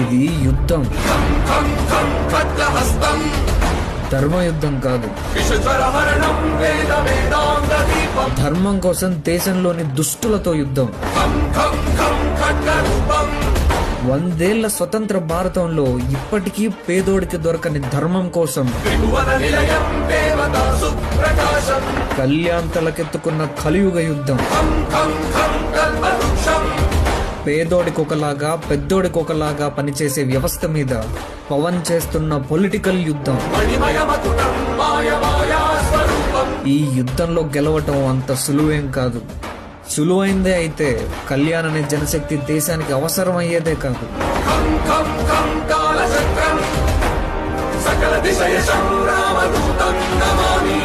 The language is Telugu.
ఇది యుద్ధం, ధర్మయుద్ధం కాదు. ధర్మం కోసం దేశంలోని దుష్టులతో యుద్ధం. 100 ఏళ్ల స్వతంత్ర భారతంలో ఇప్పటికీ పేదోడికి దొరకని ధర్మం కోసం కళ్యాణ్ తలకెత్తుకున్న కలియుగ యుద్ధం. పేదోడికి ఒకలాగా పెద్దోడికి ఒకలాగా పనిచేసే వ్యవస్థ మీద పవన్ చేస్తున్న పొలిటికల్ యుద్ధం. ఈ యుద్ధంలో గెలవటం అంత సులువేం కాదు. సులువైందే అయితే కళ్యాణ్ అనే జనశక్తి దేశానికి అవసరం అయ్యేదే కాదు. సకల దిశయ సంగ్రామ దూతం నమామి.